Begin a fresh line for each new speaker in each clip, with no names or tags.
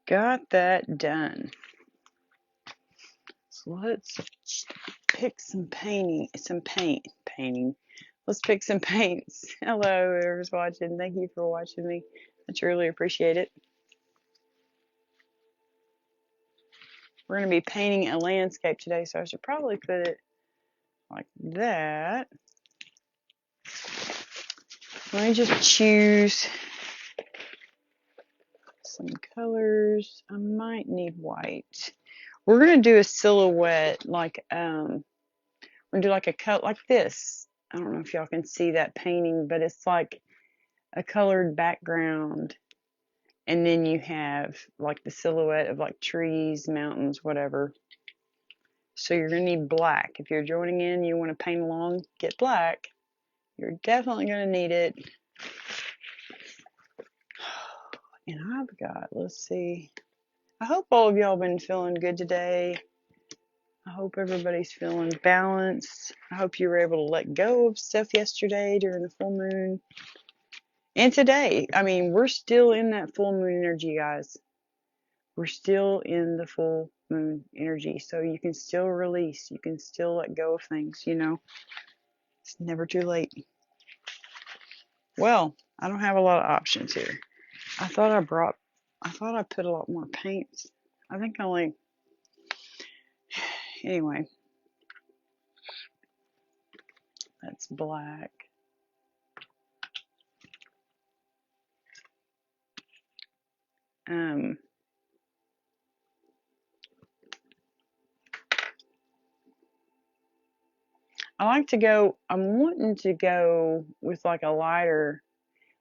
got that done. So let's pick some painting, painting. Let's pick some paints. Hello, whoever's watching. Thank you for watching me. I truly appreciate it. We're going to be painting a landscape today, so I should probably put it like that. Let me just choose some colors. I might need white. We're going to do a silhouette like we're going to do like a cut like this. I don't know if y'all can see that painting, but it's like a colored background, and then you have like the silhouette of like trees, mountains, whatever. So you're going to need black. If you're joining in, you want to paint along, get black. You're definitely going to need it. And I've got, let's see. I hope all of y'all been feeling good today. I hope everybody's feeling balanced. I hope you were able to let go of stuff yesterday during the full moon. And today, I mean, we're still in that full moon energy, guys. We're still in the full moon energy. So you can still release. You can still let go of things, you know. It's never too late. Well, I don't have a lot of options here. I thought I put a lot more paints. I think I only, anyway, that's black. I like to go, I'm wanting to go with like a lighter,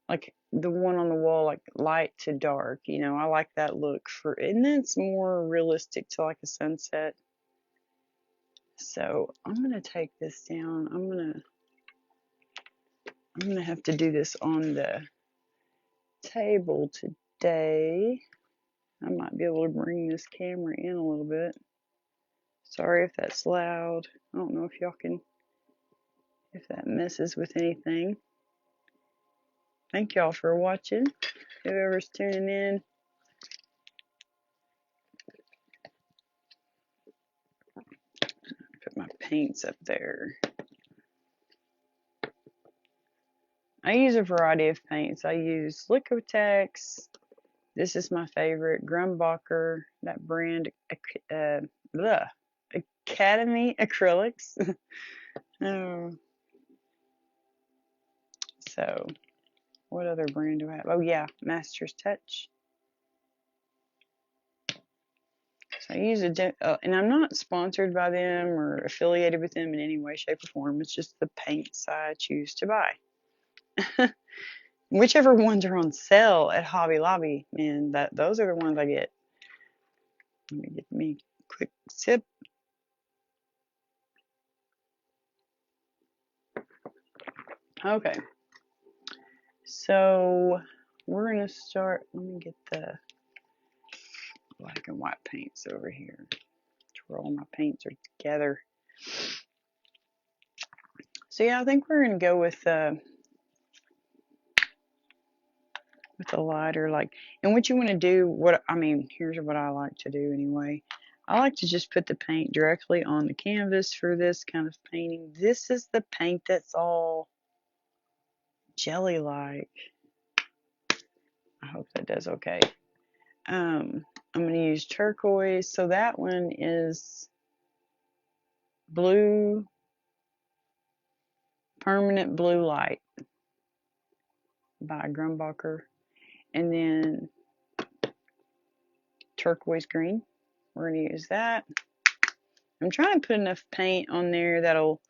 like the one on the wall, like light to dark, you know, I like that look for, and that's more realistic to like a sunset. So I'm going to take this down. I'm going to have to do this on the table today. I might be able to bring this camera in a little bit. Sorry if that's loud. I don't know if y'all can, if that messes with anything. Thank y'all for watching. Whoever's tuning in. Put my paints up there. I use a variety of paints. I use Liquitex. This is my favorite, Grumbacher, that brand, Academy Acrylics. Oh, so what other brand do I have? Oh yeah, Master's Touch. So I use and I'm not sponsored by them or affiliated with them in any way, shape, or form. It's just the paints I choose to buy. Whichever ones are on sale at Hobby Lobby, man, those are the ones I get. Let me get me a quick sip. Okay, so we're gonna start. Let me get the black and white paints over here. Where all my paints are together. So yeah, I think we're gonna go with the lighter, like, and what you want to do, here's what I like to do anyway. I like to just put the paint directly on the canvas for this kind of painting. This is the paint that's all jelly-like. I hope that does okay. I'm going to use turquoise. So that one is blue, permanent blue light by Grumbacher. And then turquoise green. We're going to use that. I'm trying to put enough paint on there that'll,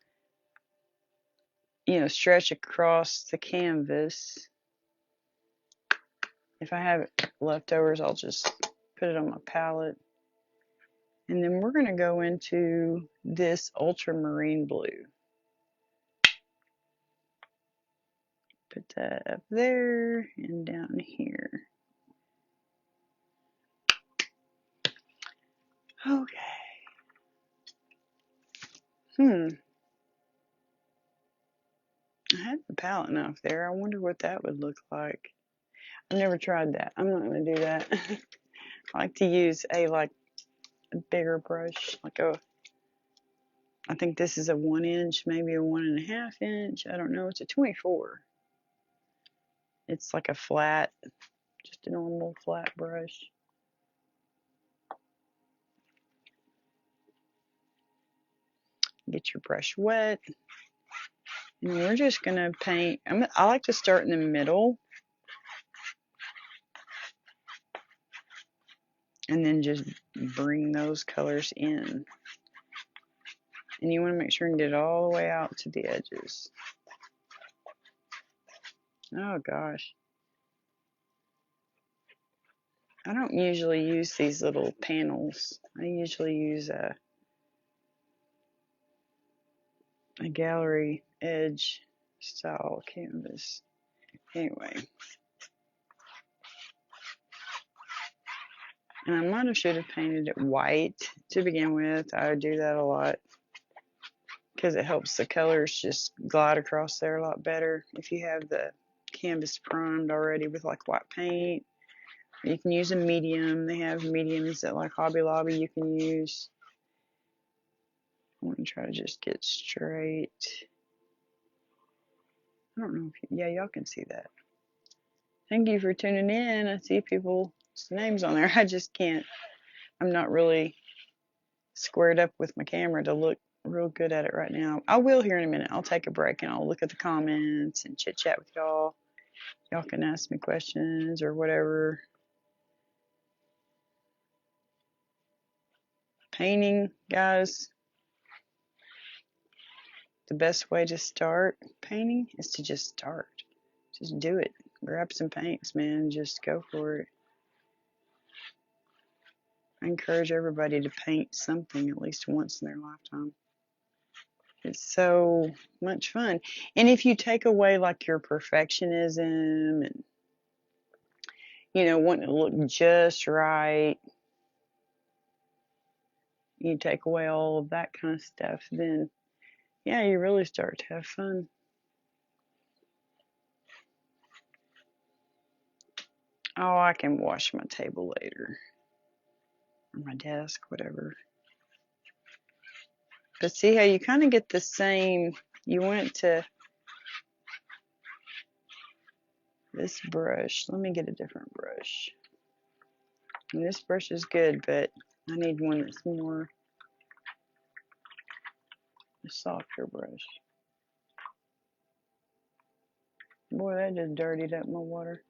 you know, stretch across the canvas. If I have leftovers, I'll just put it on my palette. And then we're going to go into this ultramarine blue. Put that up there and down here. Okay. I had the palette knife there. I wonder what that would look like. I've never tried that. I'm not going to do that. I like to use a bigger brush, I think this is a 1 inch, maybe a 1.5 inch. I don't know. It's a 24. It's like a flat, just a normal flat brush. Get your brush wet. And we're just going to paint. I like to start in the middle and then just bring those colors in. And you want to make sure and get it all the way out to the edges. Oh gosh. I don't usually use these little panels. I usually use a gallery edge style canvas. Anyway. And I might have should have painted it white to begin with. I would do that a lot because it helps the colors just glide across there a lot better. If you have the canvas primed already with like white paint, you can use a medium. They have mediums at like Hobby Lobby you can use. I'm going to try to just get straight. I don't know if yeah, y'all can see that. Thank you for tuning in. I see people's names on there. I just can't. I'm not really squared up with my camera to look real good at it right now. I will here in a minute. I'll take a break and I'll look at the comments and chit chat with y'all. Y'all can ask me questions or whatever. Painting, guys. The best way to start painting is to just start. Just do it. Grab some paints, man. Just go for it. I encourage everybody to paint something at least once in their lifetime. It's so much fun. And if you take away like your perfectionism and, wanting to look just right, you take away all of that kind of stuff, then yeah, you really start to have fun. Oh, I can wash my table later. Or my desk, whatever. But see how you kind of get the same, you went to this brush. Let me get a different brush. And this brush is good, but I need one that's more a softer brush. Boy, that just dirtied up my water.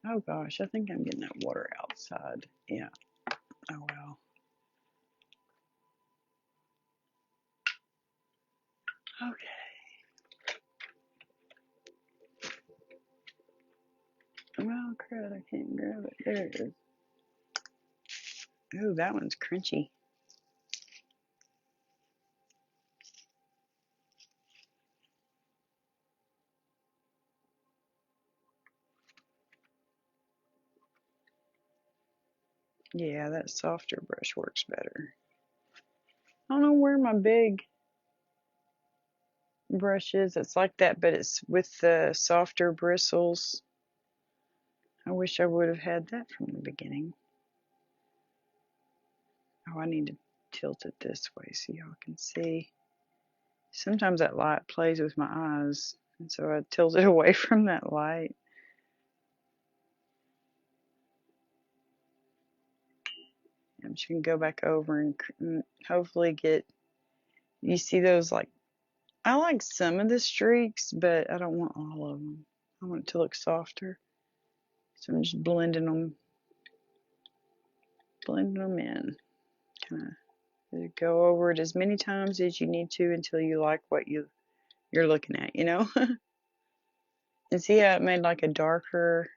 Oh gosh, I think I'm getting that water outside. Yeah. Oh well. Okay. Oh crud, I can't grab it. There it is. Ooh, that one's crunchy. Yeah, that softer brush works better. I don't know where my big brush is. It's like that, but it's with the softer bristles. I wish I would have had that from the beginning. Oh, I need to tilt it this way so y'all can see. Sometimes that light plays with my eyes, and so I tilt it away from that light. I'm just going to go back over and hopefully get, you see those I like some of the streaks, but I don't want all of them. I want it to look softer. So I'm just blending them in. Kind of go over it as many times as you need to until you like what you're looking at, And see how it made like a darker,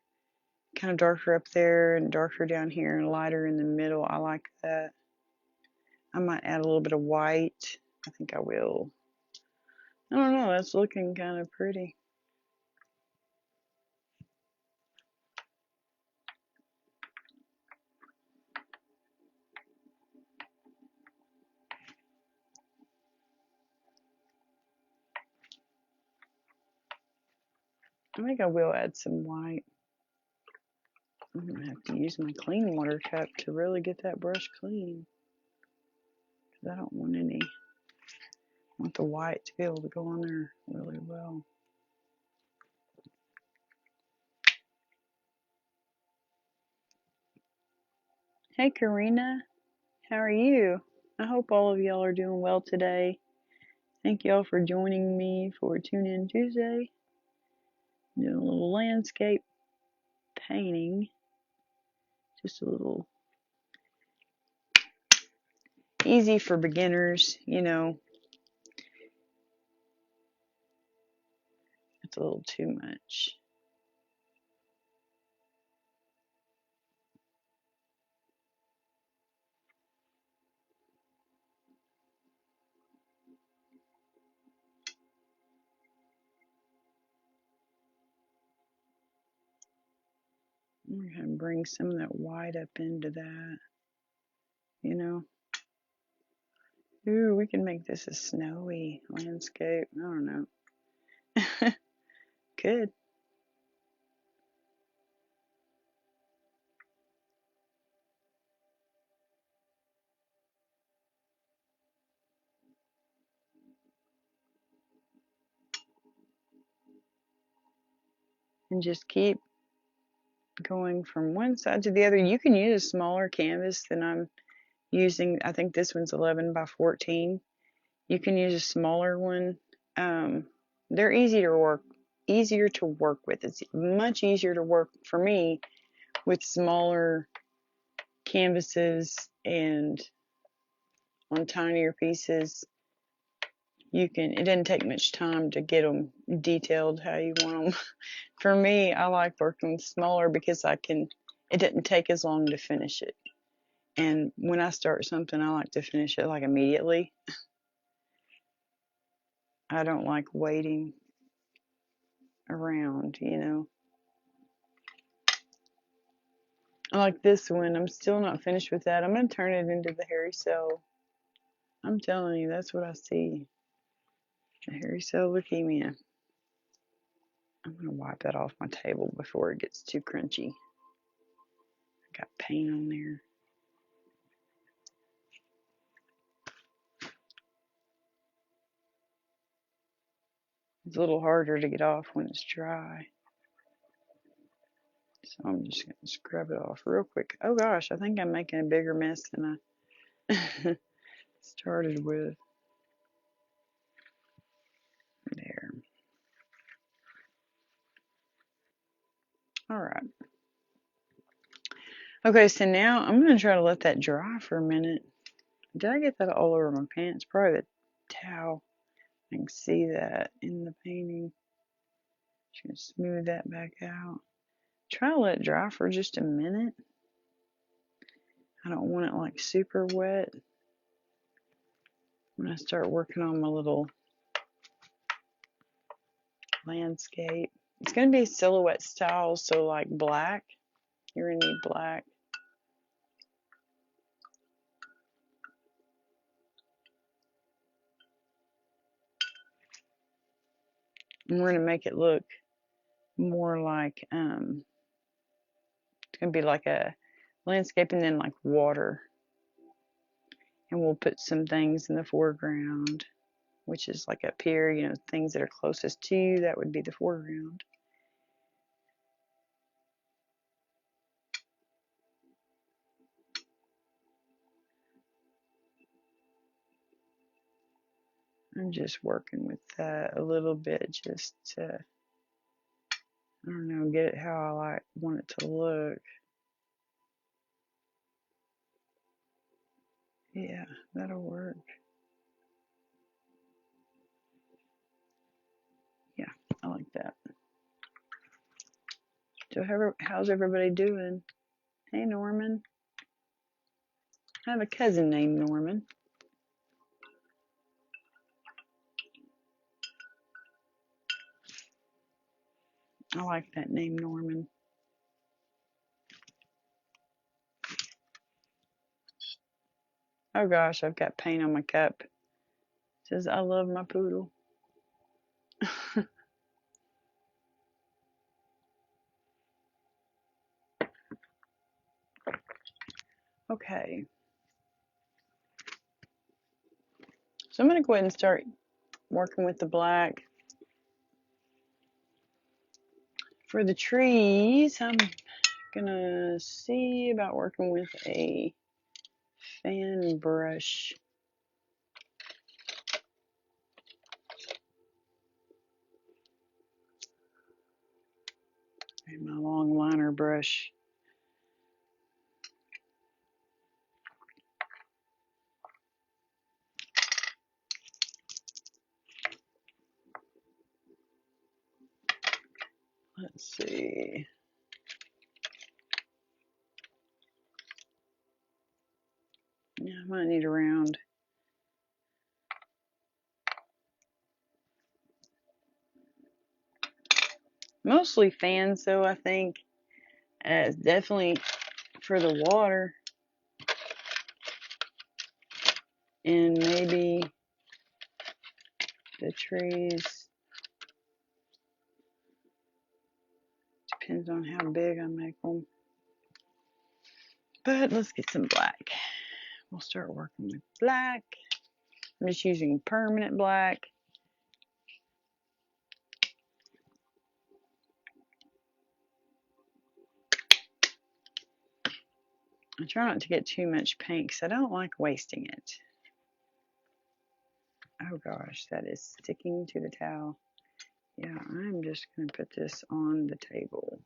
kind of darker up there and darker down here and lighter in the middle. I like that. I might add a little bit of white. I think I will. I don't know. That's looking kind of pretty. I think I will add some white. I'm going to have to use my clean water cup to really get that brush clean. Because I don't want want the white to be able to go on there really well. Hey Karina, how are you? I hope all of y'all are doing well today. Thank y'all for joining me for Tune In Tuesday. Doing a little landscape painting. Just a little easy for beginners, you know. It's a little too much. I'm going to bring some of that white up into that, you know. Ooh, we can make this a snowy landscape. I don't know. Good. And just keep going from one side to the other. You can use a smaller canvas than I'm using. I think this one's 11 by 14. You can use a smaller one. They're easier to work with. It's much easier to work for me with smaller canvases and on tinier pieces. It doesn't take much time to get them detailed how you want them. For me, I like working with smaller because it doesn't take as long to finish it. And when I start something, I like to finish it like immediately. I don't like waiting around, you know. I like this one. I'm still not finished with that. I'm going to turn it into the hairy cell. I'm telling you, that's what I see. The hairy cell leukemia. I'm going to wipe that off my table before it gets too crunchy. I got paint on there. It's a little harder to get off when it's dry. So I'm just going to scrub it off real quick. Oh gosh, I think I'm making a bigger mess than I started with. There. All right. Okay, so now I'm going to try to let that dry for a minute. Did I get that all over my pants? Probably the towel. I can see that in the painting. Just going to smooth that back out. Try to let it dry for just a minute. I don't want it like super wet when I start working on my little landscape. It's going to be silhouette style, so like black. You're going to need black. And we're going to make it look more like, it's going to be like a landscape and then like water. And we'll put some things in the foreground, which is like up here, you know, things that are closest to you, that would be the foreground. I'm just working with that a little bit just to, I don't know, get it how I want it to look. Yeah, that'll work. Yeah, I like that. So how's everybody doing? Hey, Norman. I have a cousin named Norman. I like that name, Norman. Oh gosh, I've got paint on my cup. It says, I love my poodle. Okay. So I'm going to go ahead and start working with the black. For the trees, I'm going to see about working with a fan brush. And my long liner brush. Let's see. Yeah, I might need a round. Mostly fans, though, I think. Definitely for the water. And maybe the trees. Depends on how big I make them. But let's get some black. We'll start working with black. I'm just using permanent black. I try not to get too much paint because I don't like wasting it. Oh gosh, that is sticking to the towel. Yeah, I'm just going to put this on the table.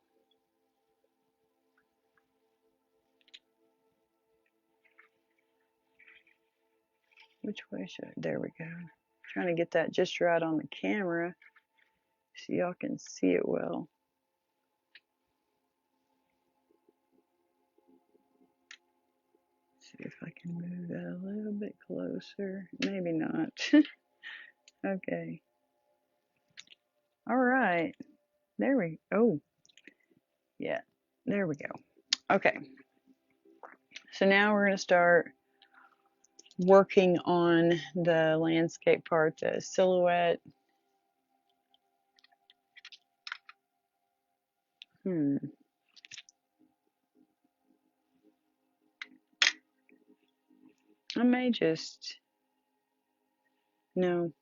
Which way should I? There we go. Trying to get that just right on the camera so y'all can see it well. See if I can move that a little bit closer. Maybe not. Okay. All right. There we go. Oh, yeah. There we go. Okay. So now we're going to start working on the landscape part, the silhouette. I may just, no.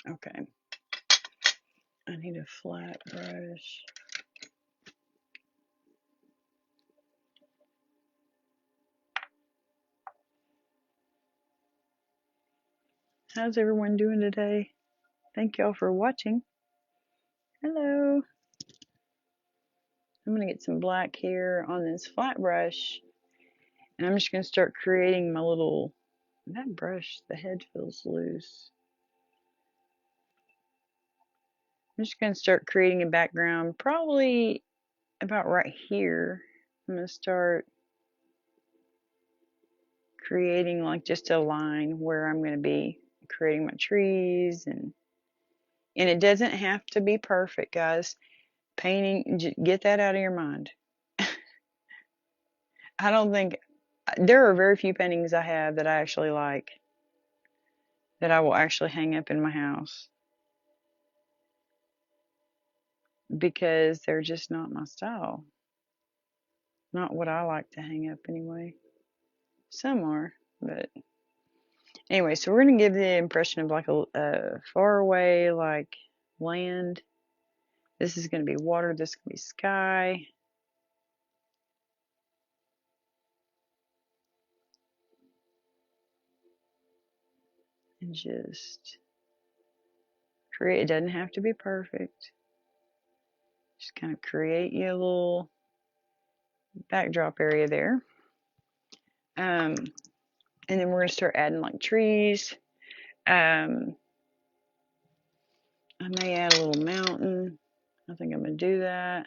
Okay. I need a flat brush. How's everyone doing today? Thank y'all for watching. Hello. I'm going to get some black here on this flat brush. And I'm just going to start creating my little, that brush, the head feels loose. I'm just going to start creating a background probably about right here. I'm going to start creating like just a line where I'm going to be creating my trees, and it doesn't have to be perfect, guys. Painting, get that out of your mind. I don't think, there are very few paintings I have that I actually like, that I will actually hang up in my house, because they're just not my style. Not what I like to hang up anyway. Some are, but anyway, so we're going to give the impression of like a far away, like land. This is going to be water, this is going to be sky. And just create, it doesn't have to be perfect. Just kind of create you a little backdrop area there. And then we're going to start adding like trees. I may add a little mountain. I think I'm going to do that.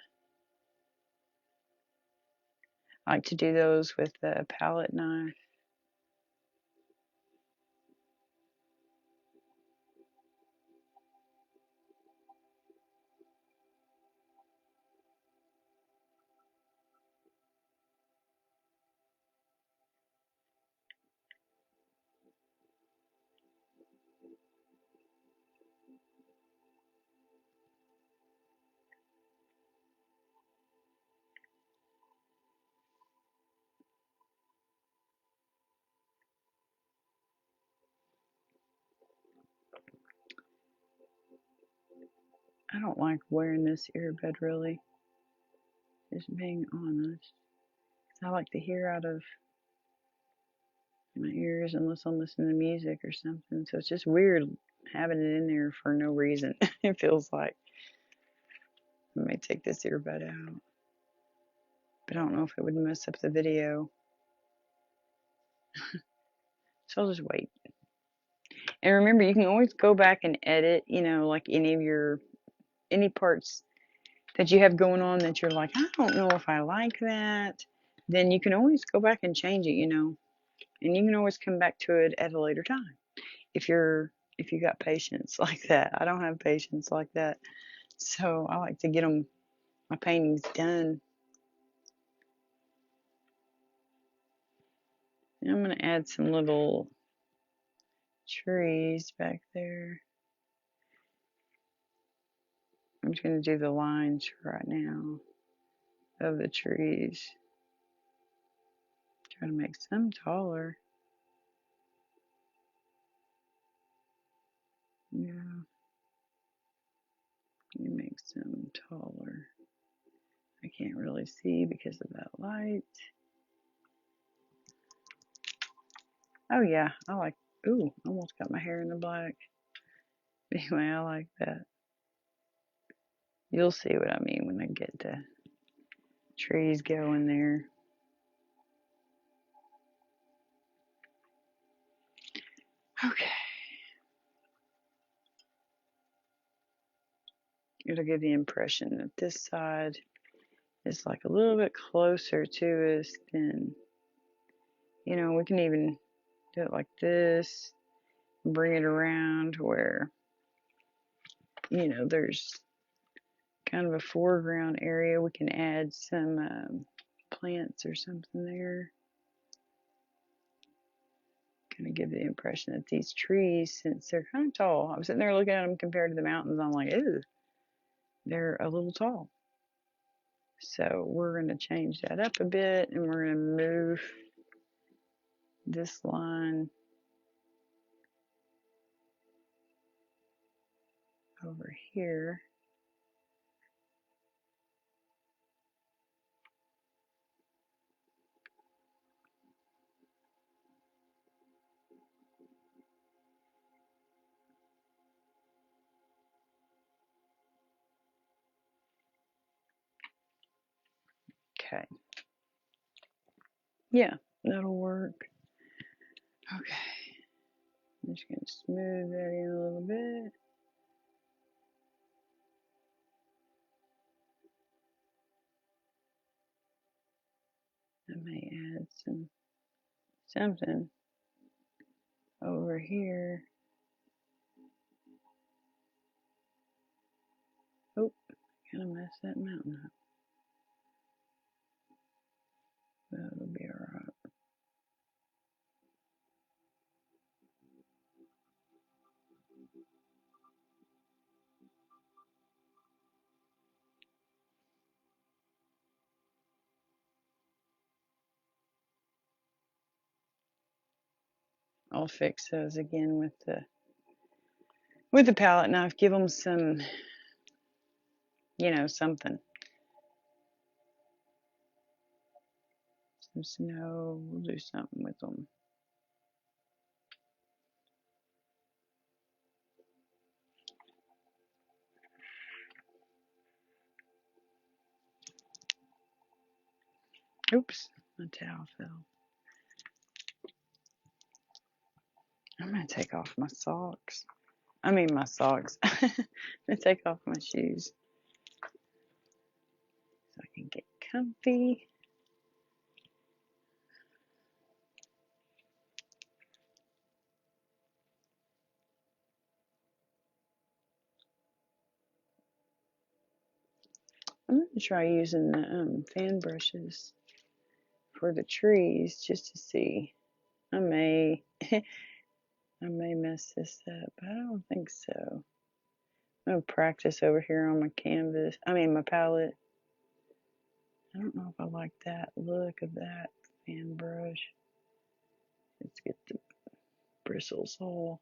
I like to do those with the palette knife. I don't like wearing this earbud really, just being honest. I like to hear out of my ears unless I'm listening to music or something. So it's just weird having it in there for no reason. It feels like. I may take this earbud out, but I don't know if it would mess up the video. So I'll just wait. And remember, you can always go back and edit, like any parts that you have going on that you're like, I don't know if I like that. Then you can always go back and change it. And you can always come back to it at a later time if you got patience like that. I don't have patience like that. So I like to get my paintings done. And I'm going to add some little trees back there. I'm just going to do the lines right now of the trees. Try to make some taller. Yeah. Let me make some taller. I can't really see because of that light. Oh yeah, ooh, almost got my hair in the black. Anyway, I like that. You'll see what I mean when I get the trees going there. Okay. It'll give the impression that this side is like a little bit closer to us than, we can even do it like this, bring it around where, there's kind of a foreground area. We can add some plants or something there. Kind of give the impression that these trees, since they're kind of tall, I'm sitting there looking at them compared to the mountains. I'm like, ew, they're a little tall. So we're going to change that up a bit, and we're going to move this line over here. Okay. Yeah, that'll work. Okay. I'm just going to smooth that in a little bit. I may add something over here. Oh, kind of messed that mountain up. That'll be alright. I'll fix those again with the palette knife. Give them some, something. Some snow. We'll do something with them. Oops, my towel fell. I'm going to take off my socks. My socks. I'm going to take off my shoes so I can get comfy. I'm going to try using the fan brushes for the trees just to see. I may mess this up, but I don't think so. I'm going to practice over here on my my palette. I don't know if I like that look of that fan brush. Let's get the bristles all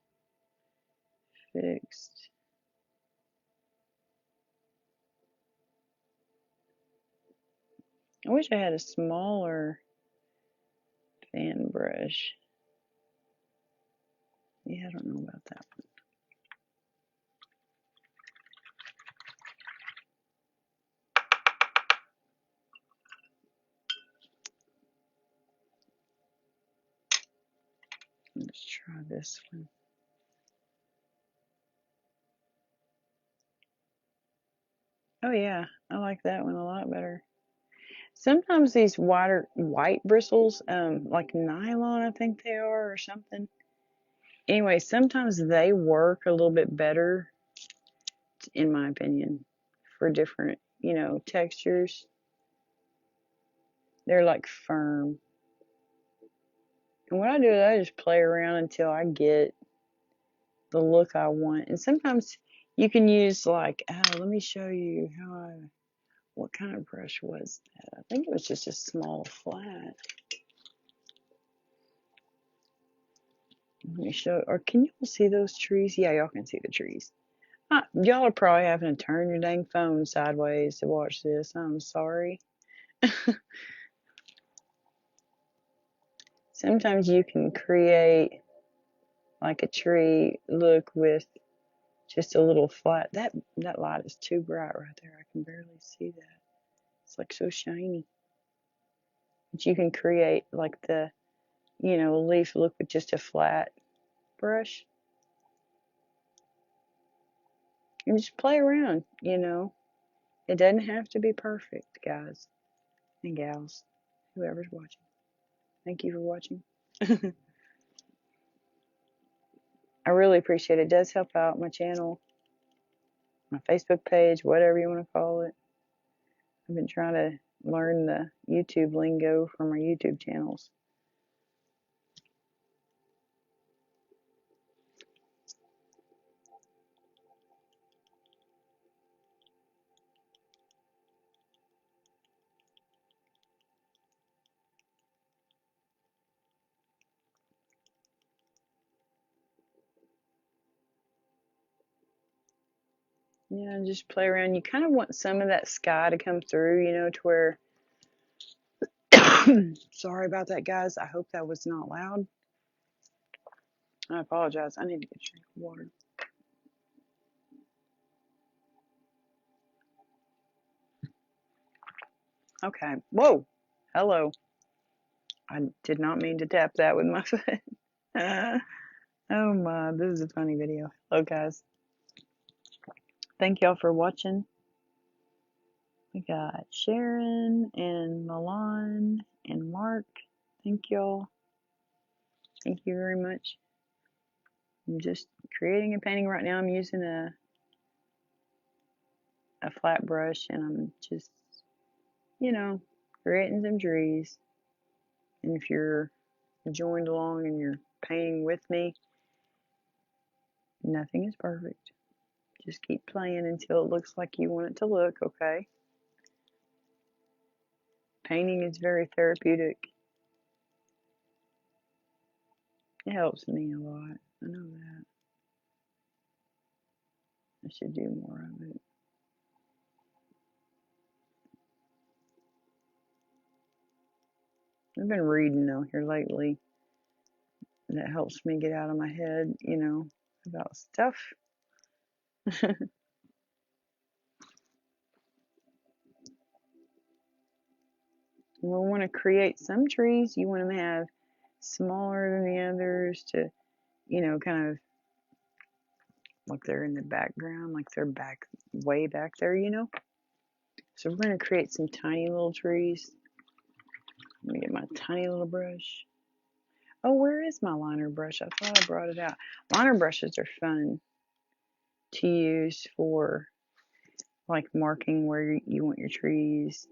fixed. I wish I had a smaller fan brush. Yeah, I don't know about that one. Let's try this one. Oh yeah, I like that one a lot better. Sometimes these white bristles, like nylon, I think they are, or something. Anyway, sometimes they work a little bit better, in my opinion, for different, textures. They're like firm. And what I do is I just play around until I get the look I want. And sometimes you can use like, let me show you what kind of brush was that? I think it was just a small flat. Let me show, or can y'all see those trees? Yeah, y'all can see the trees. Y'all are probably having to turn your dang phone sideways to watch this. I'm sorry. Sometimes you can create like a tree look with just a little flat. That light is too bright right there. I can barely see that. It's like so shiny. But you can create like the, leaf look with just a flat brush. And just play around. It doesn't have to be perfect, guys and gals, whoever's watching. Thank you for watching. I really appreciate it. It does help out my channel, my Facebook page, whatever you want to call it. I've been trying to learn the YouTube lingo for my YouTube channels. Yeah, just play around. You kind of want some of that sky to come through, to where. Sorry about that, guys. I hope that was not loud. I apologize. I need to get a drink of water. Okay. Whoa. Hello. I did not mean to tap that with my foot. Oh my, this is a funny video. Hello, guys. Thank y'all for watching. We got Sharon and Milan and Mark. Thank y'all. Thank you very much. I'm just creating a painting right now. I'm using a flat brush and I'm just, creating some trees. And if you're joined along and you're painting with me, nothing is perfect. Just keep playing until it looks like you want it to look, okay? Painting is very therapeutic. It helps me a lot. I know that. I should do more of it. I've been reading though here lately. And that helps me get out of my head, about stuff. We want to create some trees. You want them to have smaller than the others to, kind of like they're in the background, like they're way back there. So we're going to create some tiny little trees. Let me get my tiny little brush. Oh, where is my liner brush? I thought I brought it out. Liner brushes are fun to use for like marking where you want your trees.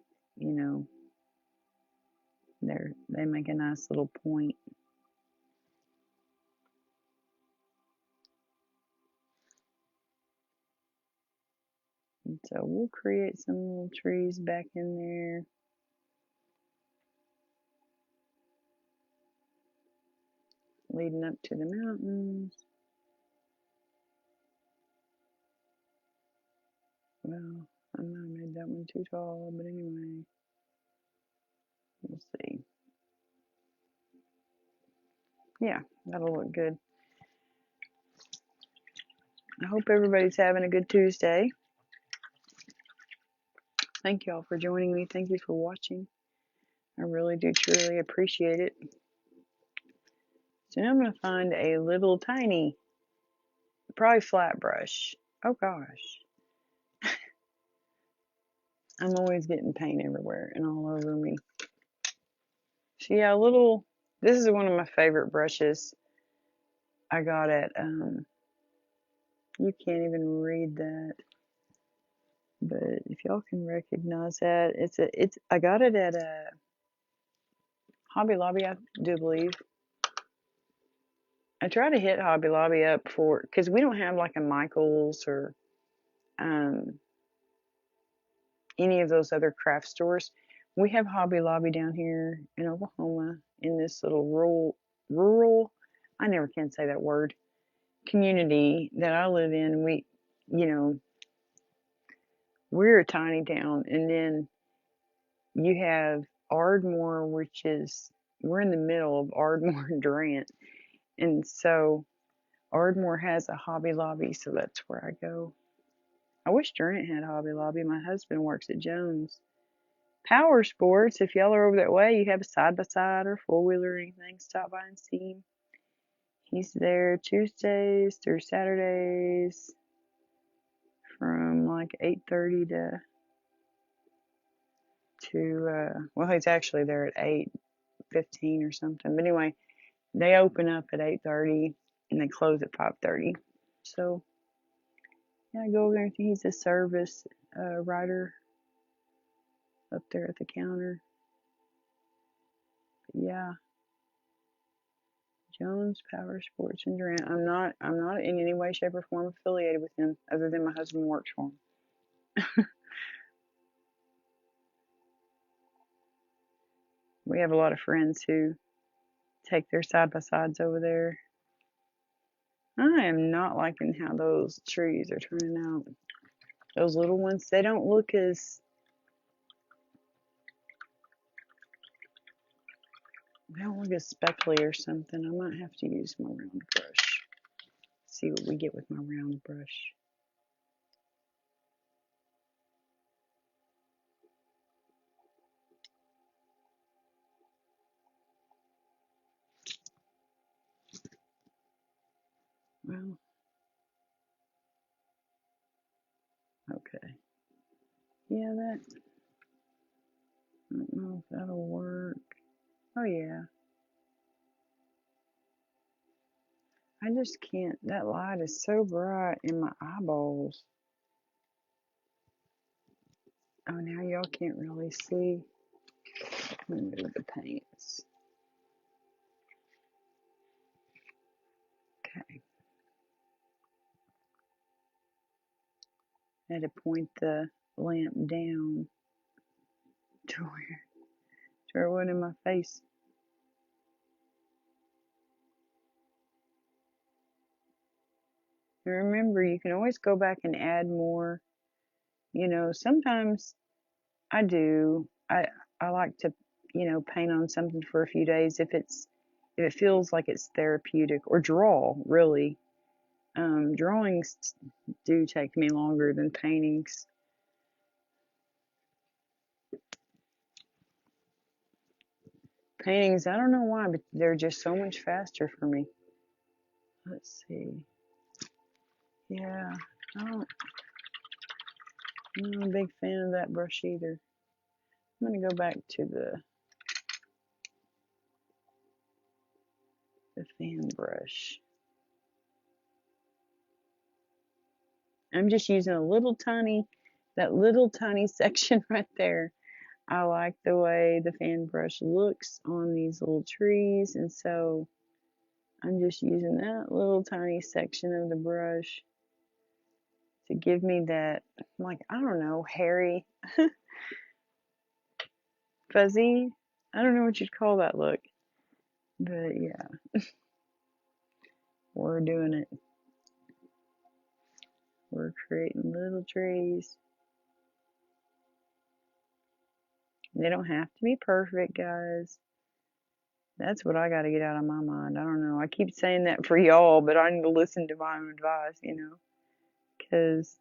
They make a nice little point. And so we'll create some little trees back in there. Leading up to the mountains. Well, I might have made that one too tall, but anyway. We'll see. Yeah, that'll look good. I hope everybody's having a good Tuesday. Thank you all for joining me. Thank you for watching. I really do truly appreciate it. So now I'm going to find a little tiny, probably flat brush. Oh gosh. I'm always getting paint everywhere and all over me. So yeah, this is one of my favorite brushes. I got at, you can't even read that. But if y'all can recognize that, I got it at a Hobby Lobby, I do believe. I try to hit Hobby Lobby up because we don't have like a Michael's or any of those other craft stores. We have Hobby Lobby down here in Oklahoma in this little rural, I never can say that word, community that I live in. We're a tiny town, and then you have Ardmore, we're in the middle of Ardmore and Durant, and so Ardmore has a Hobby Lobby, so that's where I go. I wish Durant had Hobby Lobby. My husband works at Jones. Power Sports, if y'all are over that way, you have a side-by-side or four-wheeler or anything, stop by and see him. He's there Tuesdays through Saturdays from like 8:30 well, he's actually there at 8:15 or something. But anyway, they open up at 8:30 and they close at 5:30. So yeah, I go over there and he's a service writer up there at the counter. But yeah, Jones Power Sports in Durant. I'm not in any way, shape, or form affiliated with him, other than my husband works for him. We have a lot of friends who take their side by sides over there. I am not liking how those trees are turning out. Those little ones, they don't look as speckly or something. I might have to use my round brush. See what we get with my round brush. Well, okay. Yeah, I don't know if that'll work. Oh yeah. I just can't, that light is so bright in my eyeballs. Oh, now y'all can't really see. Let me move the paints. Okay. I had to point the lamp down to where it wasn't in my face. And remember, you can always go back and add more. Sometimes I do. I like to, paint on something for a few days if it feels like it's therapeutic, or draw really. Drawings do take me longer than paintings. Paintings, I don't know why, but they're just so much faster for me. Let's see. Yeah, I'm not a big fan of that brush either. I'm going to go back to the fan brush. I'm just using that little tiny section right there. I like the way the fan brush looks on these little trees, and so I'm just using that little tiny section of the brush to give me that, like, I don't know, hairy, fuzzy, I don't know what you'd call that look, but yeah, we're doing it. We're creating little trees. They don't have to be perfect, guys. That's what I got to get out of my mind. I don't know. I keep saying that for y'all, but I need to listen to my own advice, because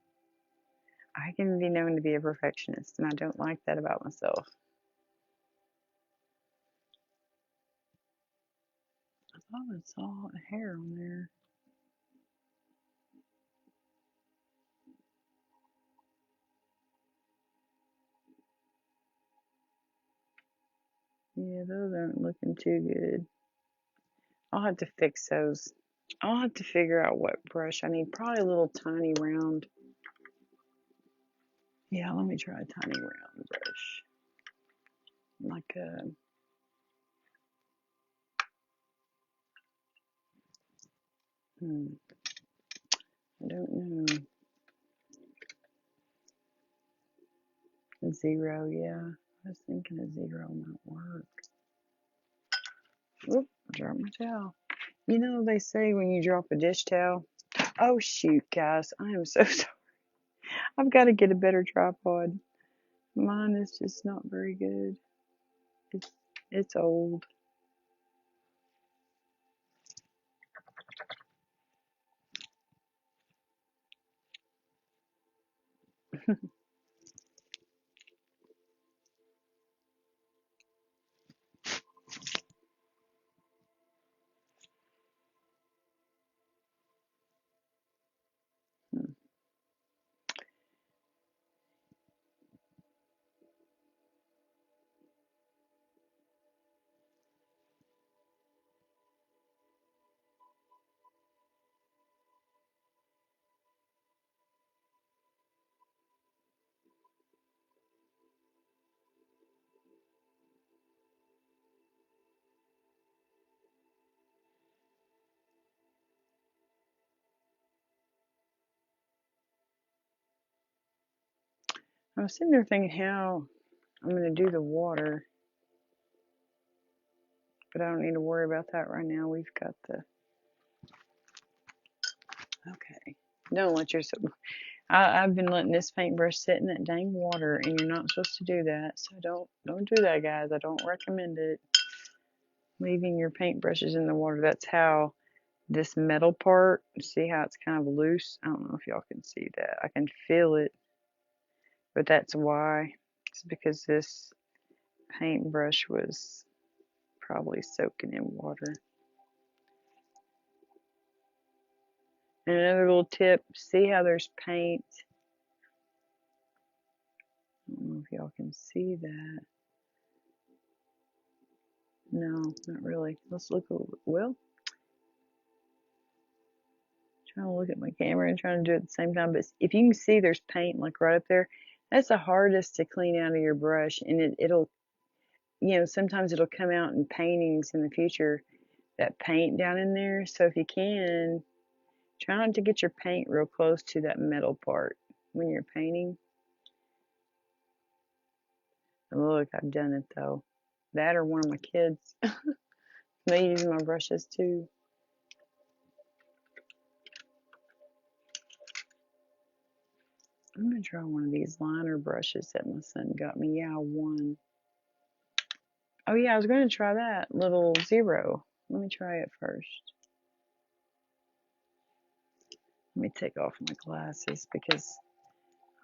I can be known to be a perfectionist, and I don't like that about myself. I thought I saw a hair on there. Yeah, those aren't looking too good. I'll have to fix those. I'll have to figure out what brush I need. Probably a little tiny round. Yeah, let me try a tiny round brush. Like a, I don't know. A zero, yeah. I was thinking a zero might work. Oop, dropped my towel. They say when you drop a dish towel. Oh, shoot, guys. I am so sorry. I've got to get a better tripod. Mine is just not very good. It's old. I was sitting there thinking how I'm going to do the water, but I don't need to worry about that right now. We've got the. Okay. Don't let yourself. I've been letting this paintbrush sit in that dang water, and you're not supposed to do that. So don't do that, guys. I don't recommend it. Leaving your paintbrushes in the water. That's how this metal part. See how it's kind of loose? I don't know if y'all can see that. I can feel it, but that's why. It's because this paintbrush was probably soaking in water. And another little tip, see how there's paint? I don't know if y'all can see that. No, not really. Let's look a little. Well, trying to look at my camera and trying to do it at the same time. But if you can see there's paint like right up there, that's the hardest to clean out of your brush. And it'll, sometimes it'll come out in paintings in the future, that paint down in there. So if you can, try not to get your paint real close to that metal part when you're painting. And look, I've done it though. That or one of my kids. They use my brushes too. I'm going to try one of these liner brushes that my son got me. Yeah, one. Oh, yeah, I was going to try that little zero. Let me try it first. Let me take off my glasses because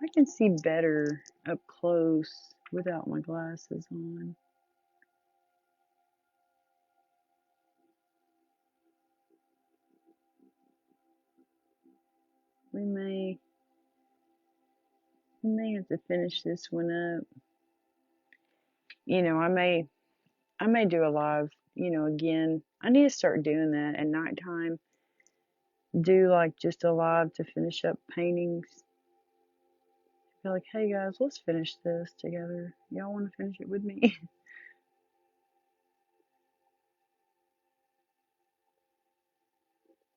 I can see better up close without my glasses on. We may have to finish this one up. I may do a live, again. I need to start doing that at nighttime. Do like just a live to finish up paintings. Be like, hey guys, let's finish this together. Y'all want to finish it with me?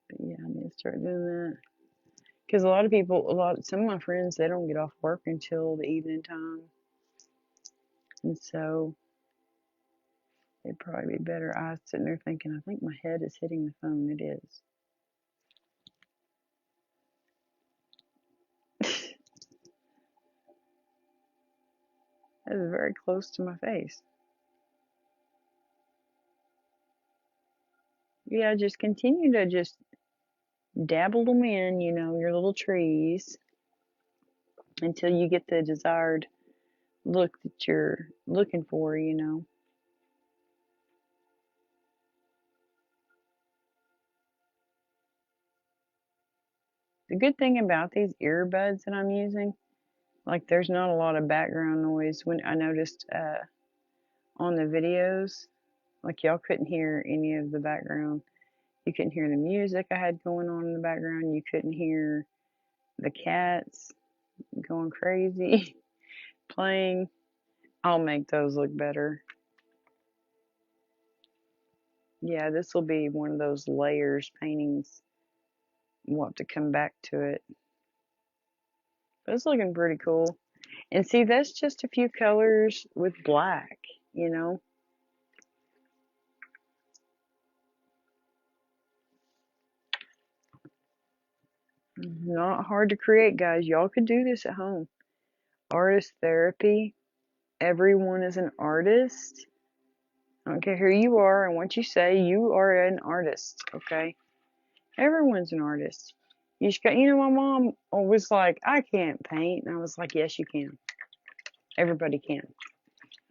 But yeah, I need to start doing that. Because some of my friends, they don't get off work until the evening time. And so it'd probably be better. I was sitting there thinking, I think my head is hitting the phone. It is. That is very close to my face. Yeah, just continue to just dabble them in, your little trees until you get the desired look that you're looking for. The good thing about these earbuds that I'm using, like there's not a lot of background noise. When I noticed on the videos, like y'all couldn't hear any of the background. You couldn't hear the music I had going on in the background. You couldn't hear the cats going crazy playing. I'll make those look better. Yeah, this will be one of those layers paintings. We'll have to come back to it. But it's looking pretty cool. And see, that's just a few colors with black, you know. Not hard to create, guys. Y'all could do this at home. Artist therapy. Everyone is an artist. I don't care who you are and what you say, you are an artist, okay? Everyone's an artist. You just got, my mom was like, I can't paint. And I was like, yes, you can. Everybody can.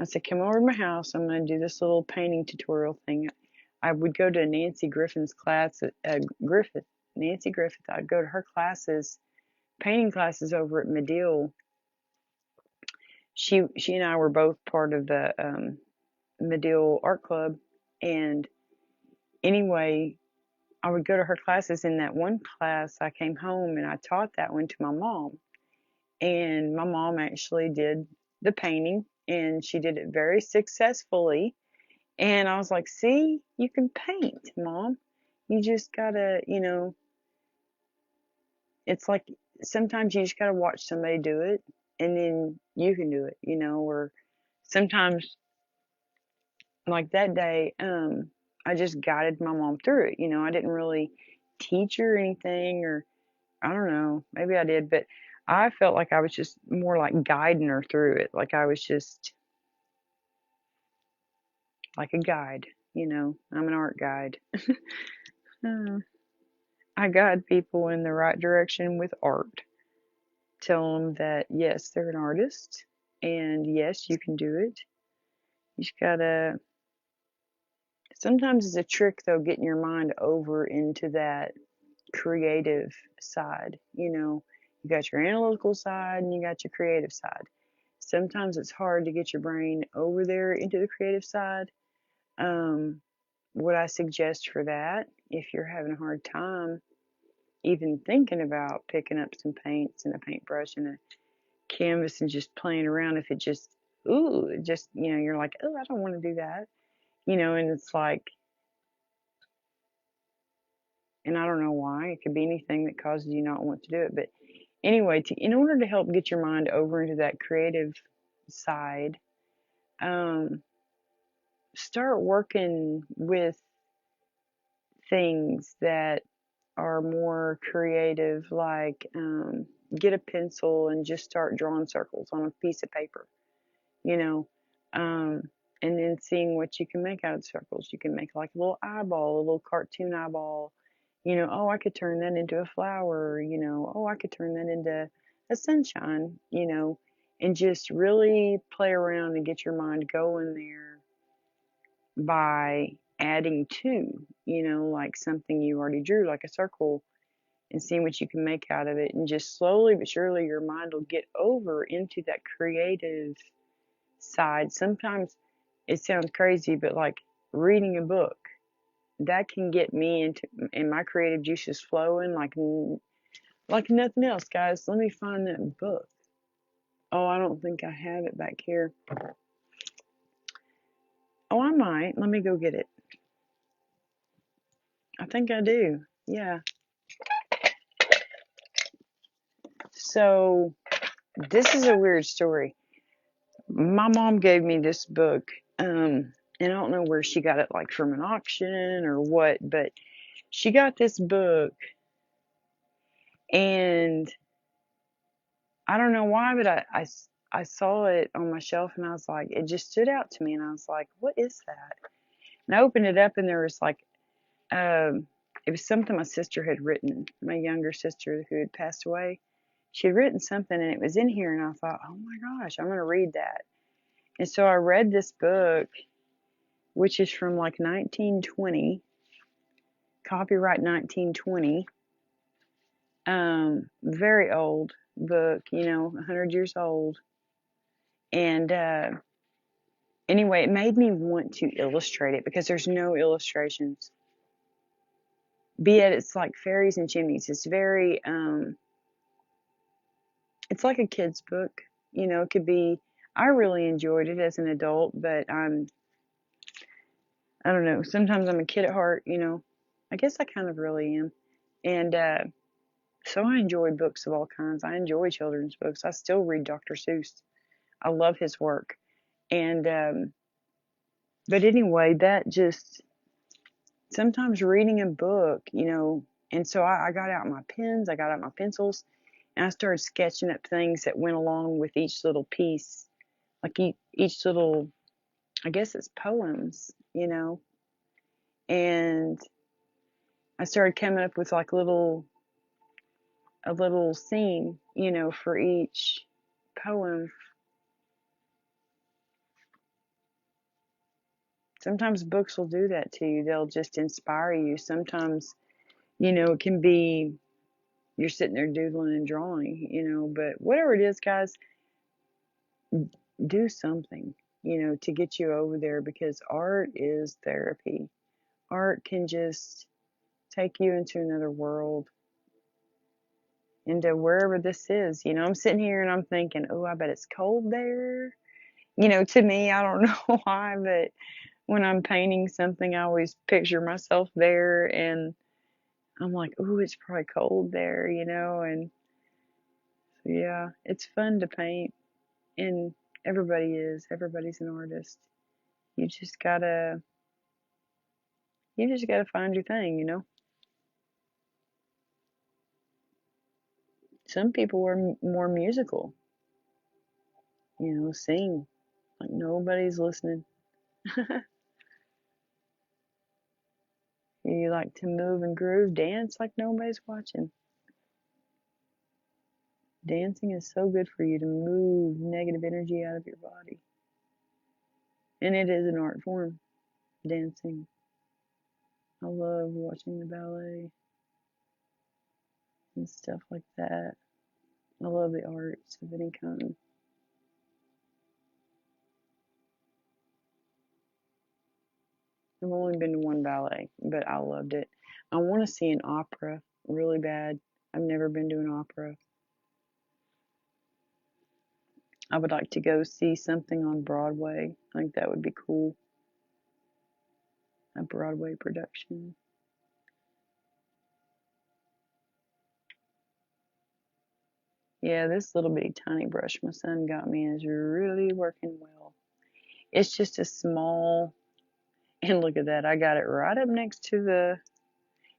I said, come over to my house. I'm going to do this little painting tutorial thing. I would go to Nancy Griffin's class, Nancy Griffith. I'd go to her classes, painting classes over at Medill. She and I were both part of the Medill Art Club. And anyway, I would go to her classes. In that one class, I came home and I taught that one to my mom. And my mom actually did the painting, and she did it very successfully. And I was like, see, you can paint, Mom. You just gotta, it's like sometimes you just gotta watch somebody do it, and then you can do it, or sometimes, like that day, I just guided my mom through it. I didn't really teach her anything, or I don't know, maybe I did, but I felt like I was just more like guiding her through it. Like I was just like a guide, I'm an art guide. I guide people in the right direction with art. Tell them that yes, they're an artist, and yes, you can do it. You just gotta. Sometimes it's a trick though, getting your mind over into that creative side. You got your analytical side and you got your creative side. Sometimes it's hard to get your brain over there into the creative side. What I suggest for that, if you're having a hard time even thinking about picking up some paints and a paintbrush and a canvas and just playing around, if it just, you're like, oh, I don't want to do that, and it's like, and I don't know why, it could be anything that causes you not want to do it. But anyway, in order to help get your mind over into that creative side, start working with things that are more creative, like get a pencil and just start drawing circles on a piece of paper, you know, um, and then seeing what you can make out of circles. You can make like a little eyeball, a little cartoon eyeball. Oh, I could turn that into a flower. Oh, I could turn that into a sunshine. And just really play around and get your mind going there by adding to, like something you already drew, like a circle, and seeing what you can make out of it. And just slowly but surely your mind will get over into that creative side. Sometimes it sounds crazy, but like reading a book, that can get me into, and my creative juices flowing like nothing else, guys. Let me find that book. Oh, I don't think I have it back here. Oh, I might. Let me go get it. I think I do. Yeah. So this is a weird story. My mom gave me this book, and I don't know where she got it, like from an auction or what, but she got this book, and I don't know why, but I saw it on my shelf and I was like, it just stood out to me and I was like, what is that? And I opened it up and there was like, um, it was something my sister had written, my younger sister who had passed away. She had written something and it was in here and I thought, oh my gosh, I'm going to read that. And so I read this book, which is from like 1920, copyright 1920. Very old book, 100 years old. And anyway, it made me want to illustrate it because there's no illustrations. Be it it's like fairies and chimneys. It's very it's like a kid's book. It could be. I really enjoyed it as an adult, but I don't know. Sometimes I'm a kid at heart. I guess I kind of really am. And so I enjoy books of all kinds. I enjoy children's books. I still read Dr. Seuss. I love his work. And but anyway, that just sometimes reading a book. And so I got out my pens, I got out my pencils, and I started sketching up things that went along with each little piece, like each little, I guess it's poems. And I started coming up with like a little scene, for each poem. Sometimes books will do that to you. They'll just inspire you. Sometimes, it can be you're sitting there doodling and drawing, but whatever it is, guys, do something, to get you over there because art is therapy. Art can just take you into another world, into wherever this is. I'm sitting here and I'm thinking, oh, I bet it's cold there. To me, I don't know why, but when I'm painting something, I always picture myself there and I'm like, oh, it's probably cold there, and so, yeah, it's fun to paint and everybody's an artist. You just gotta find your thing. Some people are more musical, sing like nobody's listening. You like to move and groove, dance like nobody's watching. Dancing is so good for you to move negative energy out of your body. And it is an art form, dancing. I love watching the ballet and stuff like that. I love the arts of any kind. I've only been to one ballet, but I loved it. I want to see an opera really bad. I've never been to an opera. I would like to go see something on Broadway. I think that would be cool. A Broadway production. Yeah, this little bitty tiny brush my son got me is really working well. It's just a small, and look at that, I got it right up next to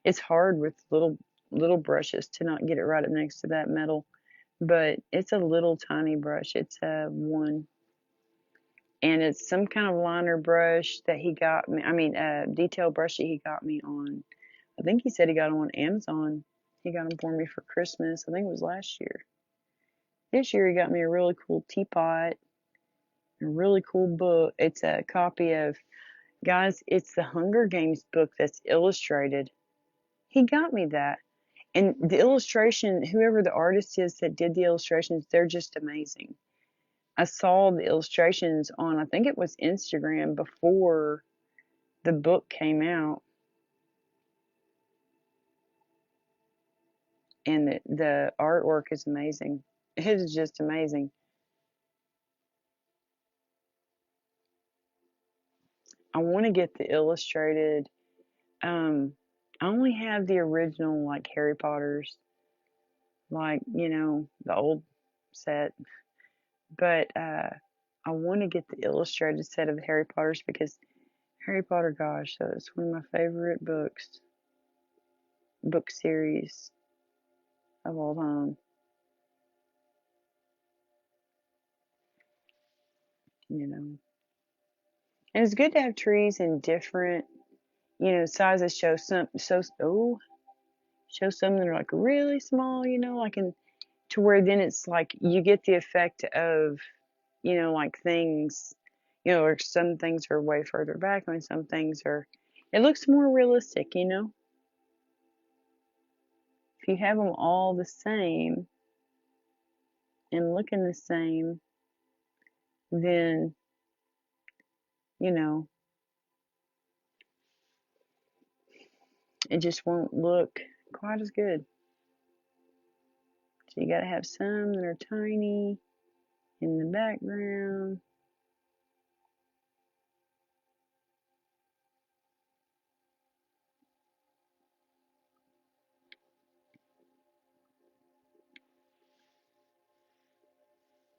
it's hard with little brushes to not get it right up next to that metal, but it's a little tiny brush. It's a one, and it's some kind of liner brush that he got me. I mean, a detail brush that he got me on. I think he said he got them on Amazon. He got them for me for Christmas. I think it was last year. This year he got me a really cool teapot, a really cool book. It's a copy of, guys, it's the Hunger Games book that's illustrated. He got me that. And the illustration, whoever the artist is that did the illustrations, they're just amazing. I saw the illustrations on, I think it was Instagram before the book came out. And the artwork is amazing. It is just amazing. I want to get the illustrated. I only have the original, like Harry Potter's, like, the old set. But I want to get the illustrated set of the Harry Potters because Harry Potter, gosh, that's one of my favorite book series of all time. you know. And it's good to have trees in different, sizes. Show some that are like really small, like to where then it's like you get the effect of, like things, or some things are way further back and some things are, it looks more realistic. If you have them all the same and looking the same, then, you know, it just won't look quite as good. So you got to have some that are tiny in the background.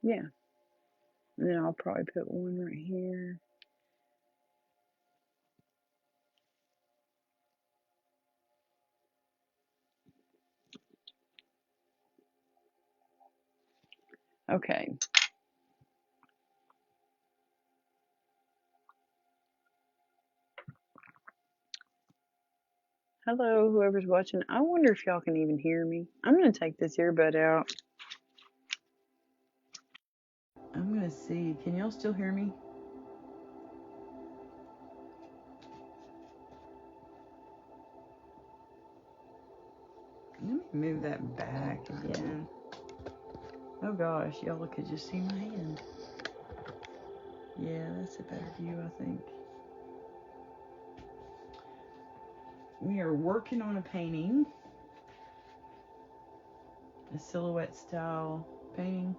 Yeah. And then I'll probably put one right here. Okay. Hello, whoever's watching. I wonder if y'all can even hear me. I'm going to take this earbud out. I'm going to see. Can y'all still hear me? Let me move that back again. Oh gosh, y'all could just see my hand. Yeah, that's a better view, I think. We are working on a painting. A silhouette style painting.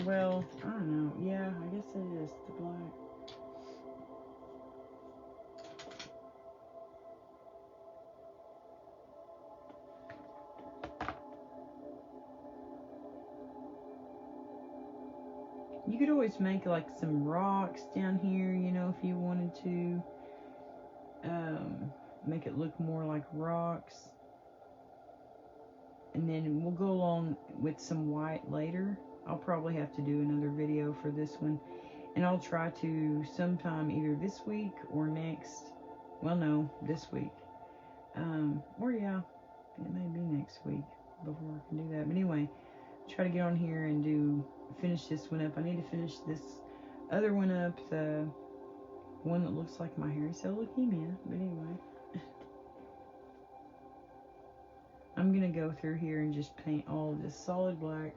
Well, I don't know. Yeah, I guess it is the black. You could always make like some rocks down here, if you wanted to. Make it look more like rocks. And then we'll go along with some white later. I'll probably have to do another video for this one. And I'll try to sometime either this week or next. Well, no, this week. Or yeah, it may be next week before I can do that. But anyway, try to get on here and finish this one up. I need to finish this other one up, the one that looks like my hairy cell leukemia. But anyway, I'm gonna go through here and just paint all of this solid black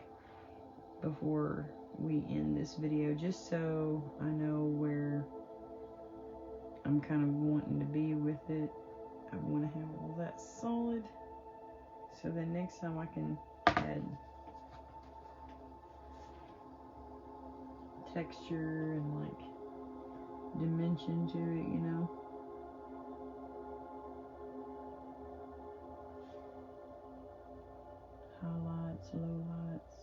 before we end this video, just so I know where I'm kind of wanting to be with it. I want to have all that solid, so then next time I can add texture and like dimension to it, highlights, lowlights.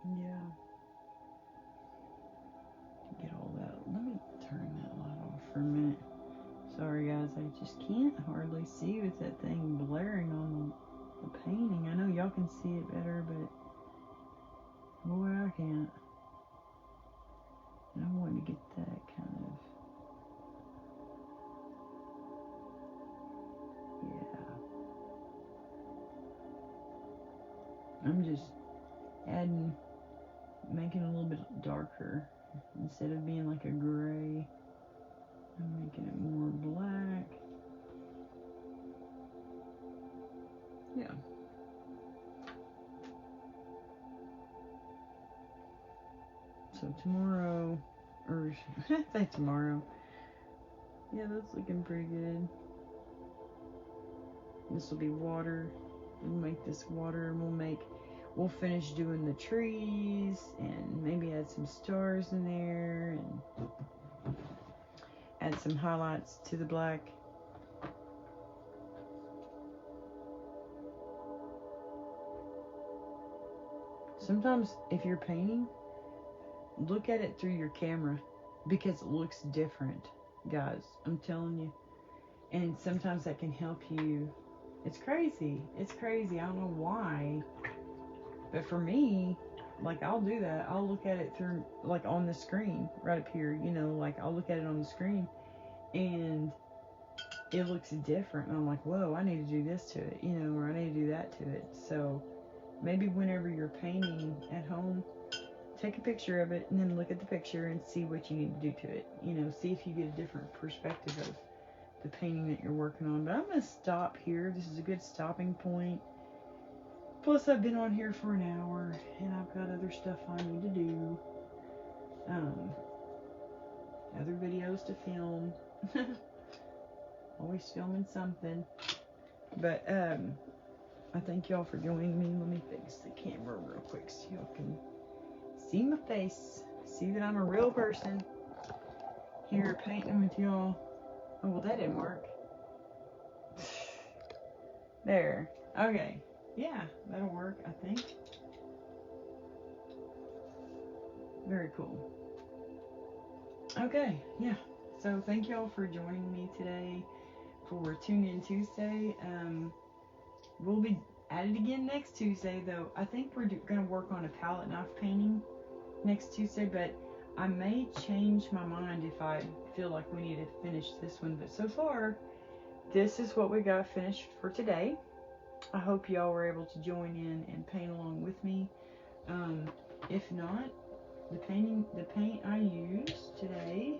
Yeah. Get all that. Let me turn that light off for a minute. Sorry guys, I just can't hardly see with that thing blaring on the painting. I know y'all can see it better, but boy, I can't. And I want to get that kind of, yeah. I'm just making it a little bit darker. Instead of being like a gray, I'm making it more black. Yeah. So tomorrow, or say tomorrow. Yeah, that's looking pretty good. This will be water. We'll make this water, and we'll finish doing the trees and maybe add some stars in there and add some highlights to the black. Sometimes if you're painting, look at it through your camera because it looks different, guys. I'm telling you. And sometimes that can help you. It's crazy. It's crazy. I don't know why. But for me, like, I'll do that. I'll look at it through, like, on the screen right up here. You know, like, I'll look at it on the screen and it looks different. And I'm like, whoa, I need to do this to it, you know, or I need to do that to it. So maybe whenever you're painting at home, take a picture of it and then look at the picture and see what you need to do to it. You know, see if you get a different perspective of the painting that you're working on. But I'm going to stop here. This is a good stopping point. Plus, I've been on here for an hour and I've got other stuff I need to do. Other videos to film. Always filming something. But I thank y'all for joining me. Let me fix the camera real quick so y'all can see my face. See that I'm a real person here painting with y'all. Oh, well, that didn't work. There. Okay. Yeah, that'll work, I think. Very cool. Okay, yeah. So thank y'all for joining me today for Tune In Tuesday. We'll be at it again next Tuesday, though. I think we're going to work on a palette knife painting next Tuesday, but I may change my mind if I feel like we need to finish this one. But so far, this is what we got finished for today. I hope y'all were able to join in and paint along with me. If not, the paint I used today,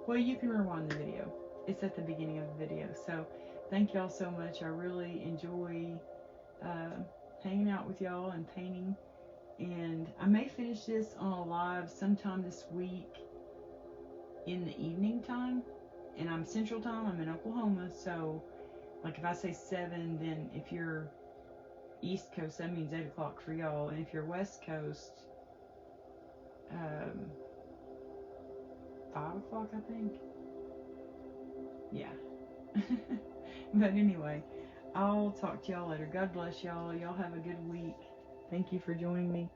well, you can rewind the video. It's at the beginning of the video. So thank y'all so much. I really enjoy hanging out with y'all and painting. And I may finish this on a live sometime this week in the evening time. And I'm Central Time. I'm in Oklahoma. So, like, if I say 7, then if you're East Coast, that means 8 o'clock for y'all. And if you're West Coast, 5 o'clock, I think. Yeah. But anyway, I'll talk to y'all later. God bless y'all. Y'all have a good week. Thank you for joining me.